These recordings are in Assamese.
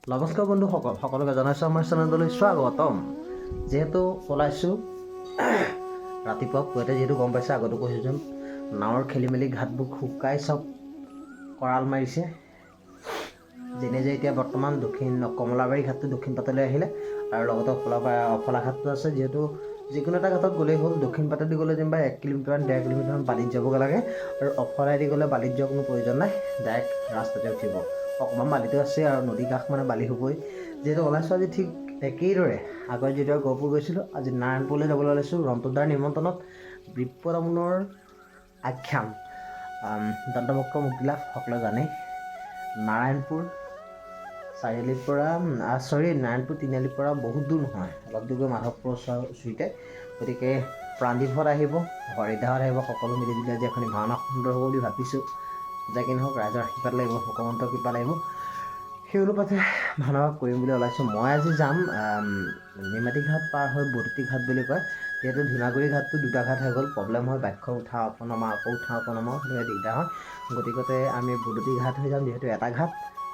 নমস্কাৰ বন্ধুসকল, সকলোকে জনাইছোঁ আমাৰ চেনেললৈ স্বাগতম। যিহেতু ওলাইছোঁ ৰাতিপুৱা পুৱাতে, যিহেতু গম পাইছে, আগতো কৈছোঁ যেন নাৱৰ খেলি মেলি ঘাটবোৰ শুকাই চব কৰাল মাৰিছে। যেনে যে এতিয়া বৰ্তমান দক্ষিণ কমলাবাৰী ঘাটটো দক্ষিণ পাতলৈ আহিলে আৰু লগতে অফলা ঘাটটো আছে। যিহেতু যিকোনো এটা ঘাটত গ'লেই হ'ল। দক্ষিণ পাতেদি গ'লে যেনিবা 1 কিলোমিটাৰ 1.5 কিলোমিটাৰ বালিত যাবগৈ লাগে আৰু অফলাইদি গ'লে বালিত যোৱাৰ কোনো প্ৰয়োজন নাই, ডাইৰেক্ট ৰাস্তাতে উঠিব। অকণমান বালিটো আছে আৰু নদী কাষ মানে বালি হ'বই। যিহেতু ওলাইছোঁ আজি ঠিক একেইদৰে আগত যিদৰে গহপুৰ গৈছিলোঁ, আজি নাৰায়ণপুৰলৈ যাবলৈ ওলাইছোঁ ৰন্টুদাৰ নিমন্ত্ৰণত। বিপদামনৰ আখ্যান দন্তমুক্ত মুকিলা সকলোৱে জানেই। নাৰায়ণপুৰ চাৰিআলিৰ পৰা নাৰায়ণপুৰ তিনিআলিৰ পৰা বহুত দূৰ নহয়, অলপ দূৰ গৈ মাধৱপুৰৰ ওচৰতে। গতিকে প্ৰাণদীপহঁত আহিব, হৰিদাহঁত আহিব, সকলো মিলি জুলি আজি এখন ভাওনা সুন্দৰ হ'ব বুলি ভাবিছোঁ। যাকে নহওক ৰাইজৰ আশীৰ্বাদ লাগিব, ভগৱন্তৰ কৃপা লাগিব। সেই অনুপাতে ভাওনা কৰিম বুলি ওলাইছোঁ। মই আজি যাম নিমাতী ঘাট পাৰ হৈ বদতি ঘাট বুলি কয়। যিহেতু ধূনাগুৰি ঘাটটো দুটা ঘাট হৈ গ'ল, প্ৰব্লেম হয়, বাইকখন উঠা অকণমান আকৌ উঠা অকণমান সেনেকৈ দিগদাৰ হয়। গতিকতে আমি বদতি ঘাট হৈ যাম। যিহেতু এটা ঘাট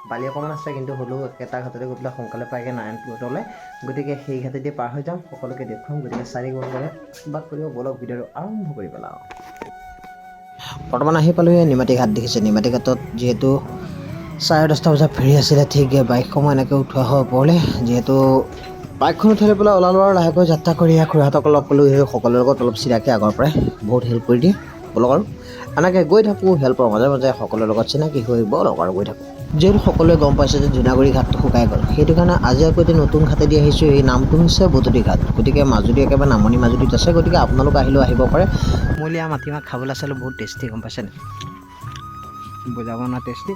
বালি অকণমান আছে, কিন্তু হ'লেও একেটা ঘাটতে গৈ পেলাই সোনকালে পায়গৈ নাৰায়ণপুৰলৈ। গতিকে সেই ঘাটেদি পাৰ হৈ যাম, সকলোকে দেখুৱাম। গতিকে চাৰিওফালে আশীৰ্বাদ কৰিব, বলক ভিডিঅ'টো আৰম্ভ কৰি পেলাওঁ। বৰ্তমান আহি পালোঁহি নিমাতী ঘাট। দেখিছে নিমাতী ঘাটত যিহেতু 10:30 বজাত ফেৰি আছিলে, ঠিক বাইকসমূহ এনেকৈ উঠোৱা হয় ওপৰলৈ। যিহেতু বাইকখন উঠাই লৈ পেলাই ওলালোঁ আৰু লাহেকৈ যাত্ৰা কৰি খুৰাহঁতক লগ পালোঁ। সেই সকলোৰে লগত অলপ চিনাকি আগৰ পৰাই, বহুত হেল্প কৰি দিয়ে। বলক আৰু এনেকৈ গৈ থাকোঁ, হেল্পৰ মাজে মাজে সকলোৰে লগত চিনাকি হৈ বলক আৰু গৈ থাকোঁ। যিহেতু সকলোৱে গম পাইছে যে ধূনাগুৰি ঘাটটো শুকাই গ'ল, সেইটো কাৰণে আজি আকৌ এটি নতুন ঘাটেদি আহিছোঁ। এই নামটো হৈছে বদতি ঘাট। গতিকে মাজুলী একেবাৰে নামনি মাজুলীত আছে। গতিকে আপোনালোক আহিলেও আহিব পাৰে। মূলীয়া মাটিমাহ খাবলৈ আছিলোঁ, বহুত টেষ্টি, গম পাইছেনে? বুজাব না টেষ্টি।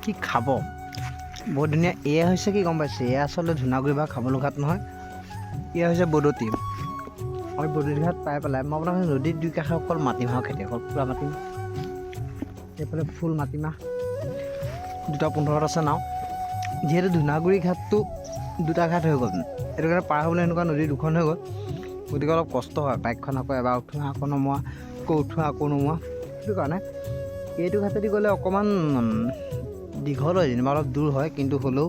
কি খাব, বহুত ধুনীয়া। এয়া হৈছে কি গম পাইছে, এয়া আচলতে ধূনাগুৰি বা খামলু ঘাট নহয়, এয়া হৈছে বদতি। আৰু বদতি ঘাট পাই পেলাই মই আপোনাক নদীৰ দুই কাষে অকল মাটিমাহৰ খেতি, অকল পুৰা মাটিমাহ। এইফালে ফুল মাটিমাহ, 2:15 আছে নাও। যিহেতু ধূনাগুৰি ঘাটটো দুটা ঘাট হৈ গ'ল, সেইটো কাৰণে পাৰ হ'বলৈ এনেকুৱা নদী দুখন হৈ গ'ল। গতিকে অলপ কষ্ট হয়, বাইকখন আকৌ এবাৰ উঠোৱা আকৌ নমোৱা, আকৌ উঠোৱা আকৌ নমোৱা। সেইটো কাৰণে এইটো ঘাটেদি গ'লে অকণমান দীঘল হয়, যেনিবা অলপ দূৰ হয়, কিন্তু হ'লেও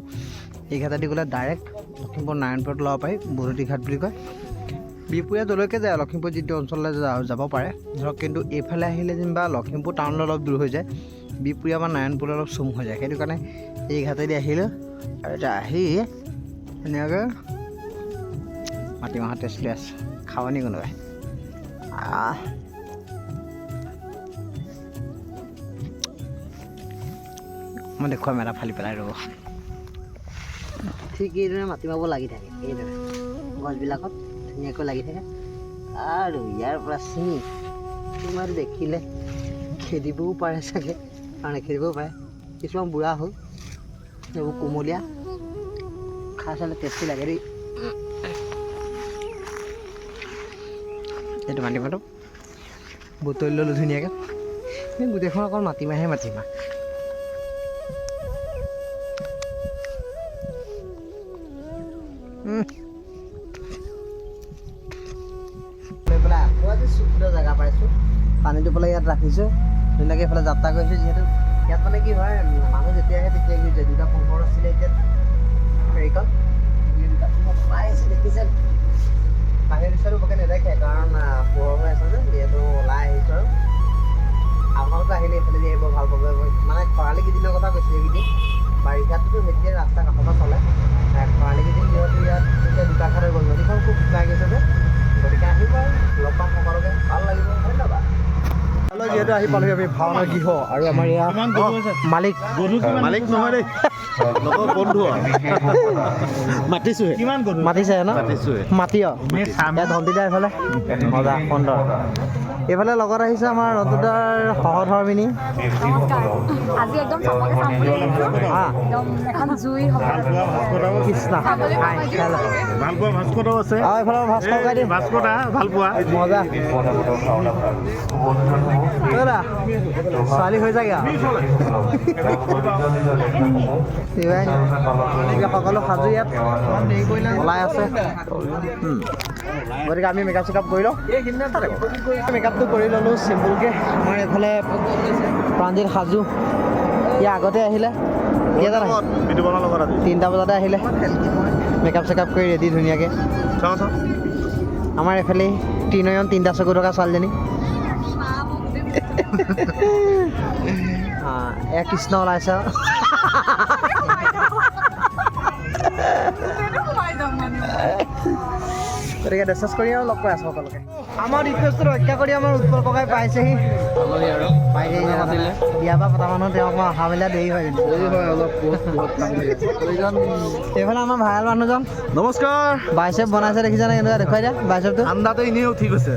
এই ঘাটেদি গ'লে ডাইৰেক্ট লখিমপুৰ নাৰায়ণপুৰত ওলাব পাৰি। বদতি ঘাট বুলি কয়। বিহপুৰীয়া যলৈকে যায়, লখিমপুৰ যিটো অঞ্চললৈ যাব পাৰে ধৰক। কিন্তু এইফালে আহিলে যেনিবা লখিমপুৰ টাউনলৈ অলপ দূৰ হৈ যায়, বিহপুৰীয়া বা নাৰায়ণপুৰলৈ অলপ চুম হৈ যায়। সেইটো কাৰণে এই ঘাটেদি আহিলোঁ আৰু এতিয়া আহি ধুনীয়াকৈ মাটিমাহৰ টেষ্ট লৈ আছোঁ। খাব নি কোনোবাই? মই দেখুৱাম এটা ফালি পেলাই, ৰ'ব। ঠিক এইদৰে মাটিমাহবোৰ লাগি থাকে, এইদৰে গছবিলাকত ধুনীয়াকৈ লাগি থাকে। আৰু ইয়াৰ পৰা ছিঙি তোমাৰ দেখিলে খেদিবও পাৰে চাগে, আৰু নেখেদিবও পাৰে। কিছুমান বুঢ়া হ'ল, এইবোৰ কোমলীয়া, খাই চালে টেষ্টি লাগে দেই। এইটো মাটিমাহটো বুটলি ল'লোঁ ধুনীয়াকৈ। গোটেইখন অকল মাটিমাহে মাটিমাহ। আকৌ আজি চুকুটা জেগা পাইছোঁ, পানীটো পেলাই ইয়াত ৰাখিছোঁ, ধুনীয়াকৈ এইফালে যাত্ৰা কৰিছোঁ। যিহেতু ইয়াত মানে কি হয়, মানুহ যেতিয়া আহে তেতিয়াই গুচি যায়। 2:15 আছিলে এতিয়া ফেৰীখন, 2:15 পাইছে। দেখিছে বাহিৰ দৃশ্যটো বৰকৈ নেদেখে, কাৰণ পোহৰ হৈ আছে যে। যিহেতু ওলাই আহিছোঁ আৰু আপোনালোকে আহিলে এইফালে দি আহিব, ভাল পাব। মানে খৰালি কেইদিনৰ কথা কৈছোঁ। এইকেইদিন বাৰিষাততো যেতিয়া ৰাস্তা কাষৰ পৰা চলে, খৰালি কেইদিন যিহেতু ইয়াত এতিয়া দুটা ঘাট হৈ গ'ল, নদীখন খুব শুকাই গৈছে যে। গতিকে আহিব আৰু লগ পাম সকলোকে, ভাল লাগিব। ধন্যবাদ। যিহেতু আহি পালোহি আমি ভাওনা গৃহ, আৰু আমাৰ ইয়াৰ মালিক নহয় দেই, লগৰ বন্ধু মাতিছোহে। মাতিছে ন? মাতি ধন্তি দিয়া এইফালে মজা সুন্দৰ। এইফালে লগত আহিছে আমাৰ নতুদাৰ সহধৰ্মিনী আজি একদম চাবকে চাম বুলি আহিছো একদম এখন জুই হ'ব কৃষ্ণ ভাল পোৱা ভাস্কৰও আছে এইফালে ভাস্কৰ কাই দিম ভাস্কৰটা ভাল পোৱা মজা ছোৱালী হৈ যাগে সকলো সাজু ইয়াত ওলাই আছে গতিকে আমি মেকআপ চেকআপ কৰি লওঁ মেকআপটো কৰি ল'লোঁ চিম্পুলকৈ আমাৰ এইফালে প্ৰাঞ্জিত সাজু ইয়াৰ আগতে আহিলে তিনিটা বজাতে আহিলে মেকআপ চেকআপ কৰি ৰেডি ধুনীয়াকৈ আমাৰ এইফালে ত্ৰিনয়ন তিনিটা চকু থকা ছোৱালীজনী এয়া কৃষ্ণ ওলাইছে গতিকে মেছেজ কৰি আৰু লগ পাই আছোঁ সকলোকে আমাৰ ৰিকুৱেষ্টটো ৰক্ষা কৰি আমাৰ উৎপল ককাই পাইছেহি বিয়া বা পতা মানুহ তেওঁক মই অহা মেলা দেৰি হয় এইফালে আমাৰ ভাইৰাল মানুহজন নমস্কাৰ বাইচেপ বনাইছে দেখিছেনে কেনেকুৱা দেখুৱাই দিয়া বাইচেপটো ঠাণ্ডাতে এনেই উঠি গৈছে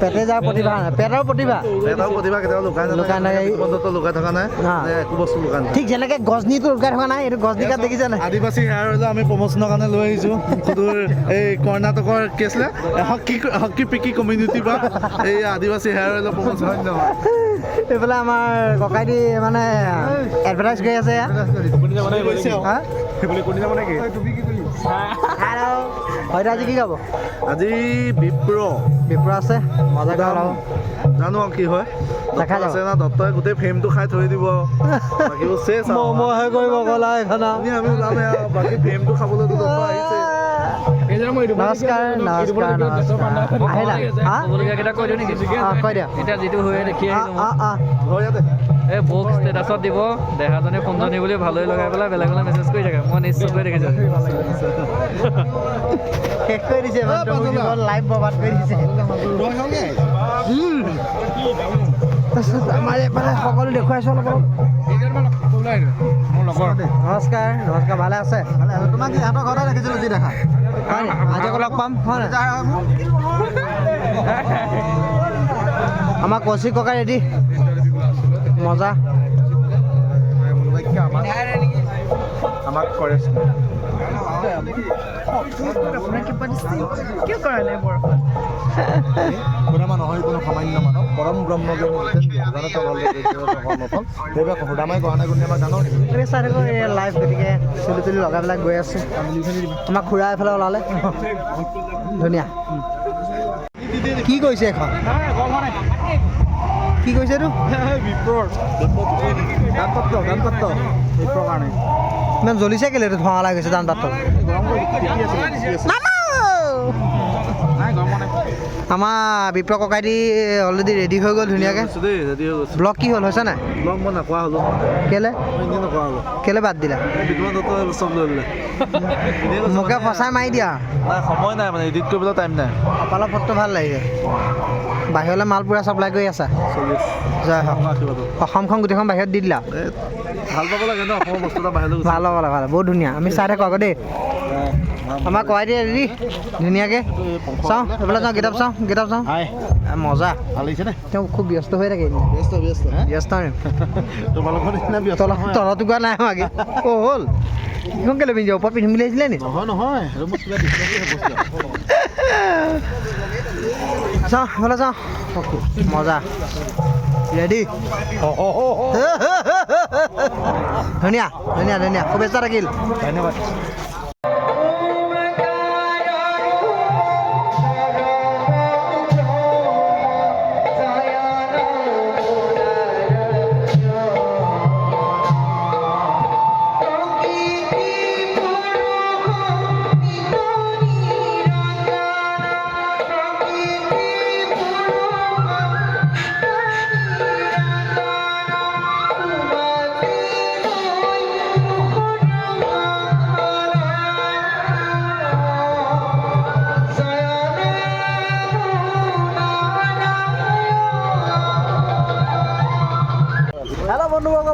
পেটে যাৰ প্ৰতিভা পেটৰ প্ৰতিভা কেতিয়াবা লুকাই থকা নাই একো বস্তু লুকাই নাই ঠিক যেনেকৈ গজনীটো লুকাই থকা নাই এইটো গজনী গাত দেখিছে নাই আদিবাসী হেয়াৰ অইল আমি প্ৰমোচনৰ কাৰণে লৈ আহিছোঁ সুদূৰ এই কৰ্ণাটকৰ কি আছিলে হকি পিকি কমিউনিটি বা এই আদিবাসী হেয়াৰ অইলৰ প্ৰমোচন হয় নহয় এইফালে আমাৰ ককাইদি মানে এডভাৰটাইজ কৰি আছে হয়তো আজি কি গাব আজি বিপ্ৰ আছে মজাকৈ ওলাব জানো আৰু কি হয় দেখা যাব আছে না দত্তই গোটেই ফ্ৰেমটো খাই থৈ দিব বাকীবোৰ চেচ মমহে কৰিব গ'লা এখন আমি ওলামে আৰু বাকী ফ্ৰেমটো খাবলৈতো দত্ত আহিছে নমস্কাৰ আহিলা কৈ দিয়া এতিয়া যিটো হৈ দেখি এই বুক ষ্টেটাছত দিব দেহাজনী সুন্দৰী বুলি ভালদৰে লগাই পেলাই বেলেগলৈ মেছেজ কৰি থাকে মই নিশ্চয়কৈ দেখিছোঁ শেষ কৰি দিছে লাইভ বৰবাদ কৰি দিছে আমাৰ এইফালে সকলো দেখুৱাইছোঁ অলপ নমস্কাৰ ভালে আছে তোমাক ইহঁতৰ ঘৰতে দেখিছিলোঁ যি দেখা আজি আকৌ লগ পাম হয় আমাৰ কৌশিক ককাই ৰেডি মজা আমাক কৰে নহয় কোনো সামান্য মানৱ পৰম ব্ৰহ্ম সুদামাই কোৱা নাই কোনে আমাক জানো চাই থাকোঁ এই লাইভ গতিকে চুলি তুলি লগাই পেলাই গৈ আছে আমাৰ খুৰা এফালে ওলালে ধুনীয়া কি কৰিছে এখন কি কৈছে এইটো ইমান জ্বলিছে কেলে এইটো ধোঁৱা ওলাই গৈছে দান পাত্ৰ আমাৰ বিপ্ৰ ককাইদি অলৰেডি ৰেডি হৈ গ'ল ধুনীয়াকৈ ব্লগ কি হ'ল হৈছে নাই ব্লগ মই নকোৱা হ'লো কেলে কেলে বাদ দিলা মোকে ফচাই মাৰি দিয়া সময় নাই মানে এডিট কৰিবলৈ টাইম নাই কপালৰ ফটো ভাল লাগিছে বাহিৰলৈ মাল পুৰা চাপ্লাই কৰি আছা জয় হওক অসমখন গোটেইখন বাহিৰত দি দিলা ভাল পাব লাগে ন অসমৰ বস্তু এটা বাহিৰলৈ ভাল হ'ব ভাল বহুত ধুনীয়া আমি চাই থাকোঁ আকৌ দেই আমাৰ কৰাই দিয়ে ৰেডি ধুনীয়াকৈ চাওঁ এইফালে চাওঁ কিতাপ চাওঁ মজা তেওঁ খুব ব্যস্ত হৈ থাকে ব্যস্ত তলত টুকুৰা নাই আমাকে অ' হ'ল এইখন কেলৈ পিন্ধি ওপৰত পিন্ধিম বুলি আহিছিলে নি নহয় চাওঁ এইফালে চাওঁ মজা ৰেডি ধুনীয়া শুভেচ্ছা থাকিল ধন্যবাদ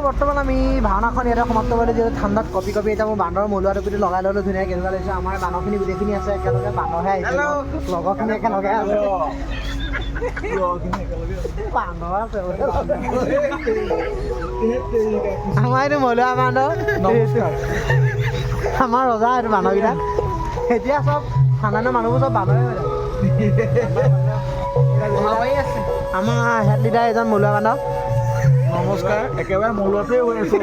বৰ্তমান আমি ভাওনাখন ইয়াতে সমাপ্ত কৰিলোঁ যিহেতু ঠাণ্ডাত কপি এতিয়া মোৰ বান্দৰৰ মলুৱা টুপিটো লগাই ল'লোঁ ধুনীয়াকৈ কেনেকুৱা লাগিছে আমাৰ বান্দৰখিনি গোটেইখিনি আছে একেলগে বান্দৰহে আহিছে লগৰখিনি একেলগে আছে বান্দৰ আছে আমাৰ এইটো মলুৱা বান্দৰ নমস্কাৰ আমাৰ ৰজা এইটো বান্দৰকেইটা এতিয়া চব ঠাণ্ডা মানুহবোৰ চব বান্দৰে হৈ আছে আমাৰ হেড লিডাৰ এজন মলুৱা বান্দৰ নমস্কাৰ একেবাৰে মলুৱাটোৱে হৈ আছোঁ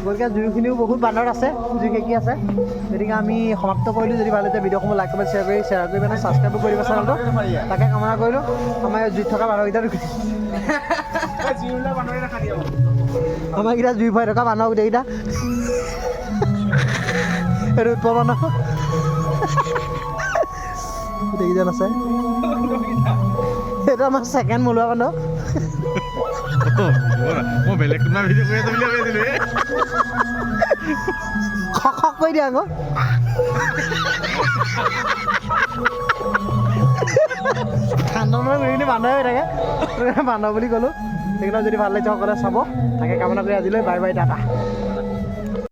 গতিকে জুইখিনিও বহুত বান্দৰ আছে জুই খেকি আছে গতিকে আমি সমাপ্ত কৰিলোঁ যদি ভাল হৈছে ভিডিঅ'সমূহ লাইক কমেণ্ট শ্বেয়াৰ কৰি মানে ছাবস্ক্ৰাইবো কৰিব চেনেলটো তাকে কামনা কৰিলোঁ আমাৰ জুইত থকা বান্দৰকেইটা আমাৰ কেইটা জুই ভৰাই থকা বান্দৰ গোটেইকেইটা এইটো উৎপন্ন গোটেইকেইজন আছে এইটো আমাৰ ছেকেণ্ড মলুৱা বান্দৰ মই বেলেগ কোনোবা ভিডিঅ' কৰি আছোঁ বুলি ভাবিছিলোঁ খক খক কৰি দিয়া আকৌ ঠাণ্ডা গোটেইখিনি বান্দৰে হৈ থাকে বান্দৰ বুলি ক'লোঁ সেইকাৰণে যদি ভাল লাগিছে সকলোৱে চাব তাকে কামনা কৰি আজিলৈ বাই বাই টাটা